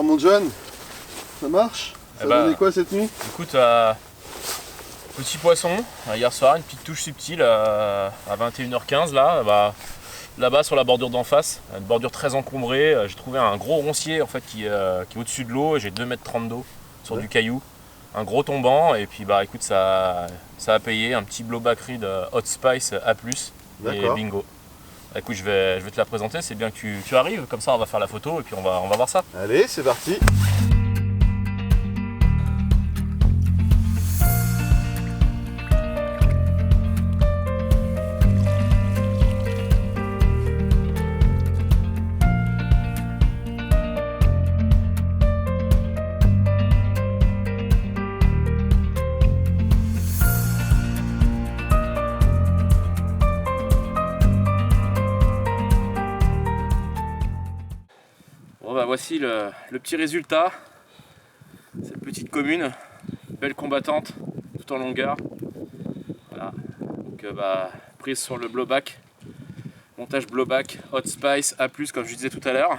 mon John, ça marche? Ça donnait quoi cette nuit? Écoute, petit poisson, hier soir, une petite touche subtile à 21h15 là-bas sur la bordure d'en face, une bordure très encombrée. J'ai trouvé un gros roncier en fait qui est au-dessus de l'eau et j'ai 2,30 m d'eau sur du caillou. Un gros tombant et puis écoute ça a payé, un petit blowback reel Hot Spice A+, et bingo. Écoute, je vais te la présenter, c'est bien que tu arrives, comme ça on va faire la photo et puis on va voir ça. Allez, c'est parti. Voici le petit résultat. Cette petite commune, belle combattante, tout en longueur. Voilà. Donc prise sur le blowback, montage blowback Hot Spice A+, comme je disais tout à l'heure.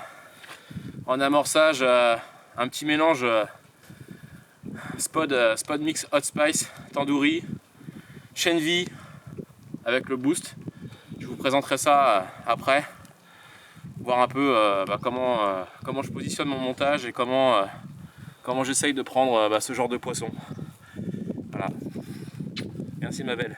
En amorçage, un petit mélange spod mix Hot Spice, tandoori, Shenvi avec le boost. Je vous présenterai ça après. Voir un peu comment je positionne mon montage et comment j'essaye de prendre ce genre de poisson. Voilà. Merci ma belle.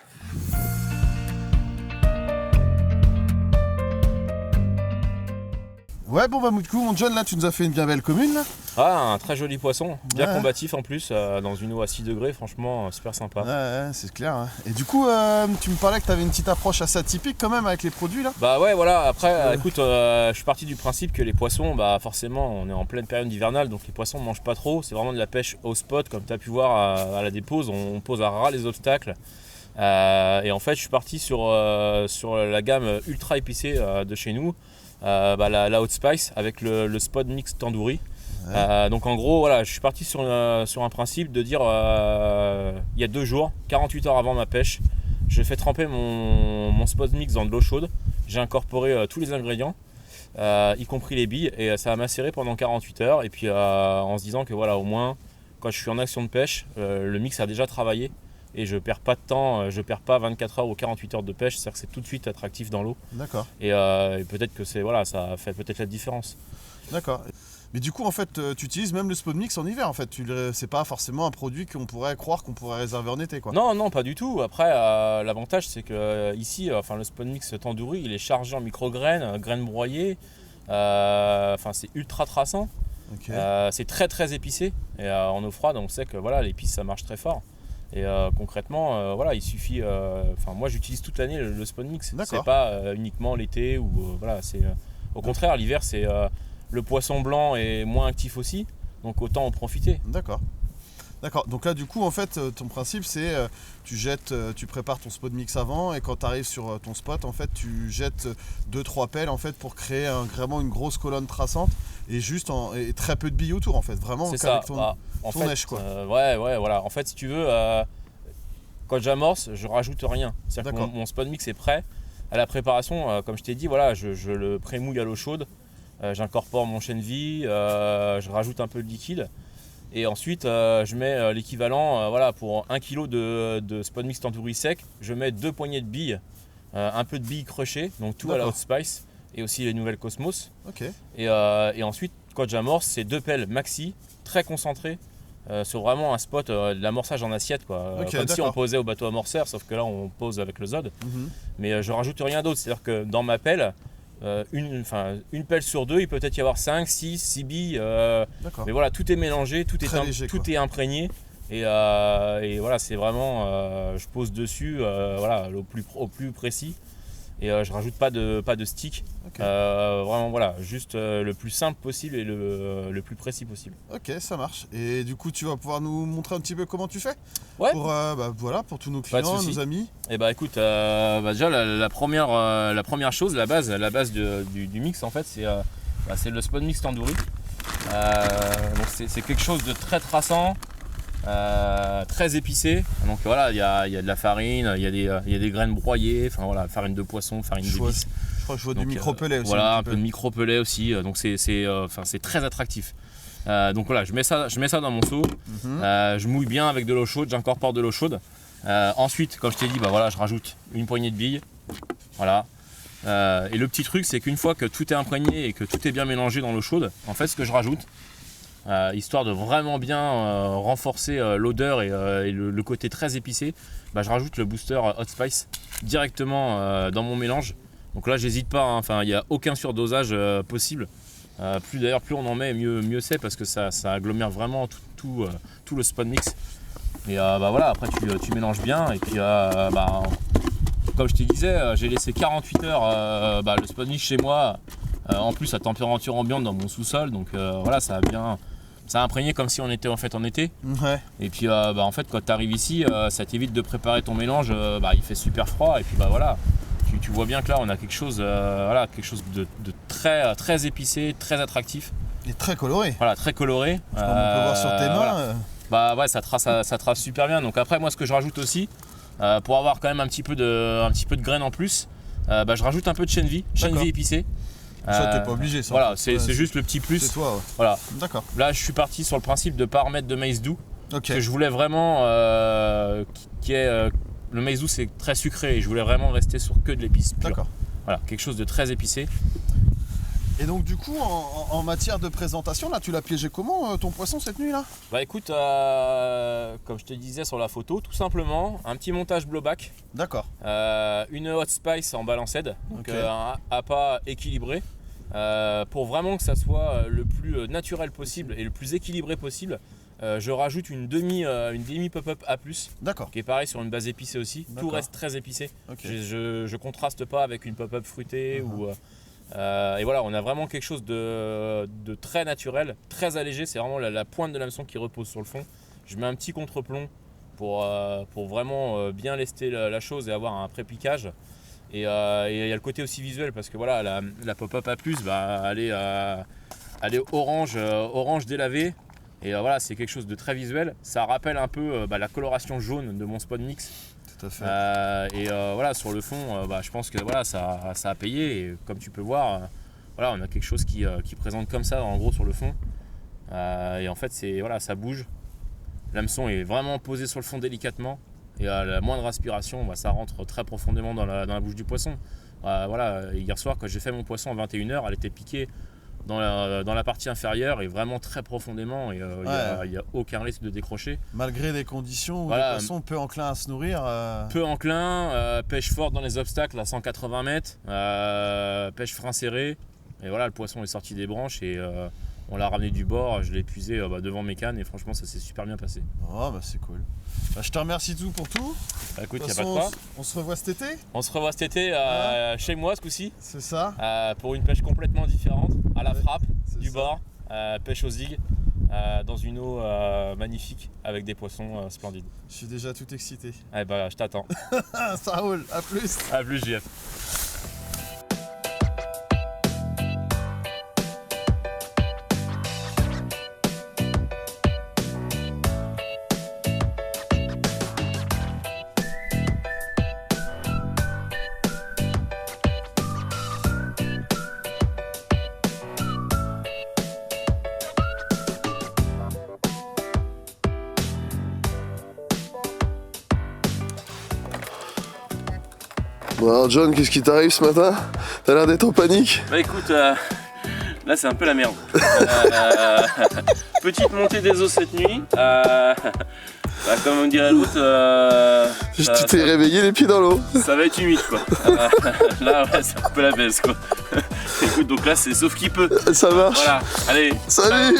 Ouais, bon du coup mon John, là tu nous as fait une bien belle commune là. Ah, un très joli poisson, bien combatif en plus, dans une eau à 6 degrés, franchement super sympa. Ouais, c'est clair. Hein. Et du coup, tu me parlais que tu avais une petite approche assez atypique quand même avec les produits là. Bah ouais, voilà, après écoute, je suis parti du principe que les poissons, forcément on est en pleine période hivernale, donc les poissons ne mangent pas trop, c'est vraiment de la pêche au spot, comme tu as pu voir à la dépose, on pose à ras les obstacles. Et en fait je suis parti sur la gamme ultra épicée de chez nous, la Hot Spice avec le spot mix tandoori. Donc en gros voilà, je suis parti sur un principe de dire il y a 2 jours, 48 heures avant ma pêche, je fais tremper mon spot mix dans de l'eau chaude, j'ai incorporé tous les ingrédients, y compris les billes, et ça a macéré pendant 48 heures et puis en se disant que voilà, au moins quand je suis en action de pêche, le mix a déjà travaillé et je perds pas de temps, je perds pas 24 heures ou 48 heures de pêche, c'est-à-dire que c'est tout de suite attractif dans l'eau. D'accord. Et peut-être que ça fait peut-être la différence. D'accord. Mais du coup, en fait, tu utilises même le spot mix en hiver, en fait. C'est pas forcément un produit qu'on pourrait croire qu'on pourrait réserver en été, quoi. Non, pas du tout. Après, l'avantage, c'est que ici, le spot mix tandoori, il est chargé en micro-graines, graines broyées. C'est ultra traçant. Okay. C'est très très épicé. Et en eau froide, on sait que l'épice, ça marche très fort. Et concrètement, il suffit. Moi, j'utilise toute l'année le spot mix. C'est pas uniquement l'été ou au contraire, l'hiver, c'est le poisson blanc est moins actif aussi, donc autant en profiter. D'accord. Donc là, du coup, en fait, ton principe, c'est tu prépares ton spot mix avant, et quand tu arrives sur ton spot, en fait, tu jettes 2-3 pelles en fait pour créer vraiment une grosse colonne traçante et et très peu de billes autour, en fait, vraiment. C'est ça. Avec ton neige, quoi. Voilà. En fait, si tu veux, quand j'amorce, je rajoute rien. C'est-à-dire que mon spot mix est prêt. À la préparation, comme je t'ai dit, je le pré-mouille à l'eau chaude. J'incorpore mon Shenvi, je rajoute un peu de liquide et ensuite je mets l'équivalent pour 1 kg de spot mix tandoori sec, je mets 2 poignées de billes, un peu de billes crushées, donc tout à la Hot Spice et aussi les nouvelles Cosmos. Okay. Et ensuite quand j'amorce, c'est 2 pelles maxi, très concentrées, sur vraiment un spot de l'amorçage en assiette, quoi. Comme si on posait au bateau amorceur, sauf que là on pose avec le Zod. Mais je rajoute rien d'autre, c'est à dire que dans ma pelle, une pelle sur 2, il peut peut-être y avoir 5, 6 billes, mais voilà, tout est mélangé, tout est imprégné et c'est vraiment je pose dessus au plus précis et je rajoute pas de stick, vraiment juste le plus simple possible et le plus précis possible. Ok, ça marche. Et du coup, tu vas pouvoir nous montrer un petit peu comment tu fais pour tous nos clients, nos amis. Et écoute, déjà la première chose, la base du mix en fait, c'est le spot mix tandoori. Donc c'est quelque chose de très traçant, très épicé. Donc il y a de la farine, il y a des graines broyées, farine de poisson, farine d'épices. Je crois que je vois du micro-pellet aussi. Un peu de micro-pellet aussi. Donc c'est très attractif. Donc voilà, je mets ça dans mon seau, je mouille bien avec de l'eau chaude, j'incorpore de l'eau chaude. Ensuite, comme je t'ai dit, je rajoute une poignée de billes. Voilà. Et le petit truc, c'est qu'une fois que tout est imprégné et que tout est bien mélangé dans l'eau chaude, en fait, ce que je rajoute, histoire de vraiment bien renforcer l'odeur et le côté très épicé, je rajoute le booster Hot Spice directement dans mon mélange. Donc là, j'hésite pas, hein, il n'y a aucun surdosage possible. Plus on en met, mieux c'est, parce que ça agglomère vraiment tout le spot mix. Et voilà, après tu mélanges bien, et puis comme je te disais, j'ai laissé 48 heures le spot mix chez moi, en plus à température ambiante dans mon sous-sol, donc voilà, ça a imprégné comme si on était en fait en été. Ouais. Et puis en fait, quand tu arrives ici, ça t'évite de préparer ton mélange, il fait super froid, et puis voilà. Tu vois bien que là on a quelque chose de très, très épicé, très attractif. Et très coloré. Voilà, très coloré. Comme on peut voir sur tes mains. Voilà. Ouais, ça trace super bien. Donc après, moi ce que je rajoute aussi, pour avoir quand même un petit peu de graines en plus, je rajoute un peu de chène vie épicée. Ça t'es pas obligé ça. Voilà, c'est juste le petit plus. C'est toi, ouais. Voilà. D'accord. Là je suis parti sur le principe de ne pas remettre de maïs doux. Okay. Que je voulais vraiment le maïs doux c'est très sucré et je voulais vraiment rester sur que de l'épice pure. D'accord. Voilà, quelque chose de très épicé. Et donc du coup en matière de présentation, là tu l'as piégé comment ton poisson cette nuit là? Écoute, comme je te disais sur la photo, tout simplement un petit montage blowback. D'accord. Une Hot Spice en balanced, donc un appât équilibré. Pour vraiment que ça soit le plus naturel possible et le plus équilibré possible, je rajoute une demi pop-up A+, qui est pareil sur une base épicée aussi. Tout reste très épicé. Okay. Je contraste pas avec une pop-up fruitée et voilà, on a vraiment quelque chose de très naturel, très allégé. C'est vraiment la pointe de l'hameçon qui repose sur le fond. Je mets un petit contre-plomb pour vraiment bien lester la chose et avoir un pré-piquage. Et il y a le côté aussi visuel, parce que voilà, la pop-up A+, elle est orange délavé. Et voilà, c'est quelque chose de très visuel. Ça rappelle un peu la coloration jaune de mon spot mix. Tout à fait. Voilà, sur le fond, je pense que voilà, ça a payé. Et comme tu peux voir, voilà, on a quelque chose qui présente comme ça, en gros, sur le fond. Et en fait, ça bouge. L'hameçon est vraiment posé sur le fond délicatement. Et à la moindre aspiration, ça rentre très profondément dans la bouche du poisson. Voilà, hier soir, quand j'ai fait mon poisson à 21h, elle était piquée dans la partie inférieure et vraiment très profondément, et il n'y a aucun risque de décrocher. Malgré des conditions où le poisson peu enclin à se nourrir. Peu enclin, pêche forte dans les obstacles à 180 mètres, pêche frein serré, et voilà, le poisson est sorti des branches et on l'a ramené du bord, je l'ai épuisé devant mes cannes et franchement ça s'est super bien passé. Oh c'est cool. Je te remercie pour tout. Écoute, il n'y a pas de quoi. On se revoit cet été. On se revoit cet été chez moi ce coup-ci. C'est ça. Pour une pêche complètement différente, à la frappe, du bord, pêche aux zig, dans une eau magnifique avec des poissons splendides. Je suis déjà tout excité. Je t'attends. Ça roule, à plus. À plus JF. Bon alors John, qu'est-ce qui t'arrive ce matin? T'as l'air d'être en panique. Écoute, là c'est un peu la merde. Petite montée des eaux cette nuit. Comme on dirait l'autre, tu t'es réveillé les pieds dans l'eau. Ça va être humide quoi. Là c'est un peu la baisse quoi. Écoute, donc là c'est sauf qui peut. Ça marche. Voilà, allez. Salut.